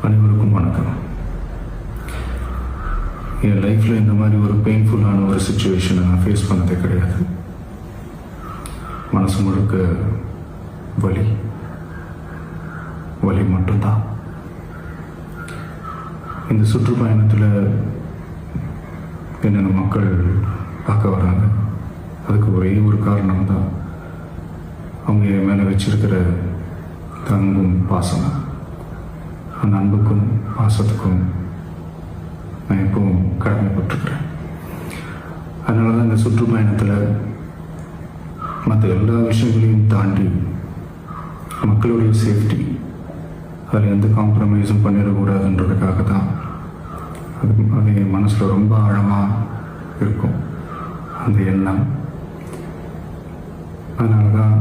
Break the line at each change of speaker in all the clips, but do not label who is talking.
அனைவருக்கும் வணக்கம். என் லைஃப்பில் இந்த மாதிரி ஒரு பெயின்ஃபுல்லான ஒரு சுச்சுவேஷனை நான் ஃபேஸ் பண்ணதே கிடையாது. மனசு முழுக்க வலி வலி மட்டும்தான். இந்த சுற்றுப்பயணத்தில் என்னென்ன மக்கள் பார்க்க வராங்க, அதுக்கு ஒரே ஒரு காரணம் தான் அவங்க என் மேலே வச்சிருக்கிற அன்பும் பாசம். அந்த அன்புக்கும் பாசத்துக்கும் நான் எப்பவும் கடமைப்பட்டிருக்கிறேன். அதனால தான் இந்த சுற்றுப்பயணத்தில் மற்ற எல்லா விஷயங்களையும் தாண்டி மக்களுடைய சேஃப்டி, அதில் எந்த காம்ப்ரமைஸும் பண்ணிடக்கூடாதுன்றதுக்காக தான் அது என் மனசில் ரொம்ப ஆழமாக இருக்கும் அந்த எண்ணம். அதனால தான்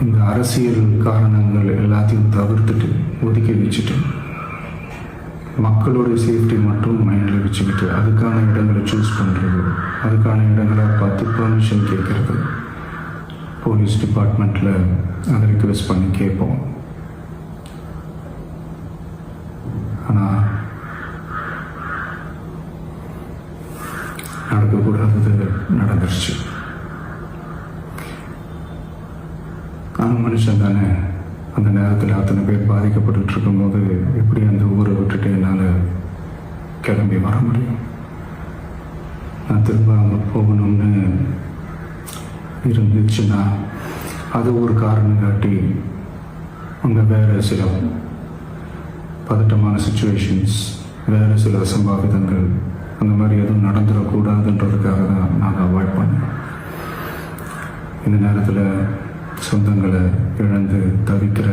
இந்த அரசியல் காரணங்கள் எல்லாத்தையும் தவிர்த்துட்டு ஒதுக்கி வச்சுட்டு மக்களோட சேஃப்டி மட்டும் மைண்டில் வச்சுக்கிட்டு அதுக்கான இடங்களை சூஸ் பண்ணுறது, அதுக்கான இடங்களை பார்த்து பெர்மிஷன் கேட்குறது, போலீஸ் டிபார்ட்மெண்ட்டில் அதை ரிக்வெஸ்ட் பண்ணி கேட்போம். ஆனால் நடக்கக்கூடாதது நடந்துருச்சு. நான் மனுஷன் தானே. அந்த நேரத்தில் அத்தனை பேர் பாதிக்கப்பட்டு இருக்கும்போது எப்படி அந்த ஊரை விட்டுட்டு என்னால் கிளம்பி வர முடியும்? நான் திரும்ப அங்கே போகணும்னு இருந்துச்சுன்னா அது ஒரு காரணம் காட்டி அங்கே வேறு சில பதட்டமான சுச்சுவேஷன்ஸ், வேறு சில அசம்பாவிதங்கள் அந்த மாதிரி எதுவும் நடந்துடக்கூடாதுன்றதுக்காக தான் நான் அவாய்ட் பண்ணேன். இந்த நேரத்தில் சொந்தங்களை இழந்து தவிக்கிற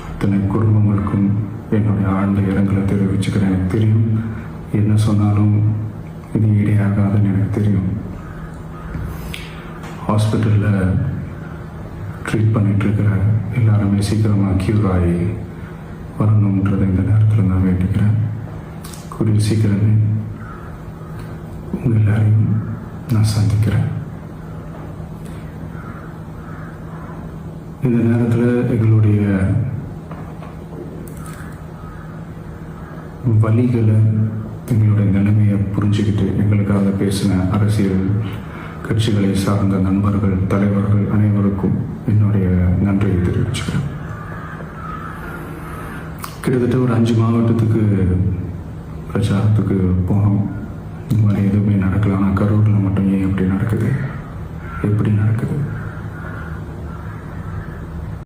அத்தனை குடும்பங்களுக்கும் என்னுடைய ஆழ்ந்த இரங்கலை தெரிவிச்சுக்கிறேன். எனக்கு தெரியும், என்ன சொன்னாலும் இது ஈடையாகாதுன்னு எனக்கு தெரியும். ஹாஸ்பிட்டலில் ட்ரீட் பண்ணிகிட்ருக்கிற எல்லாருமே சீக்கிரமாக க்யூர் ஆகி வரணுன்றதை இந்த நேரத்தில் நான் வேண்டிக்கிறேன். கூடிய சீக்கிரமே உங்கள் எல்லாரையும் நான் சந்திக்கிறேன். இந்த நேரத்தில் எங்களுடைய வலிகளை, எங்களுடைய நிலைமையை புரிஞ்சுக்கிட்டு எங்களுக்காக பேசின அரசியல் கட்சிகளை சார்ந்த நண்பர்கள், தலைவர்கள் அனைவருக்கும் என்னுடைய நன்றியை தெரிவிச்சுக்கிறேன். கிட்டத்தட்ட ஒரு 5 மாவட்டத்துக்கு பிரச்சாரத்துக்கு போனோம். இந்த மாதிரி எதுவுமே நடக்கல. ஆனால் கரூரில் மட்டும் ஏன் எப்படி நடக்குது, எப்படி நடக்குது?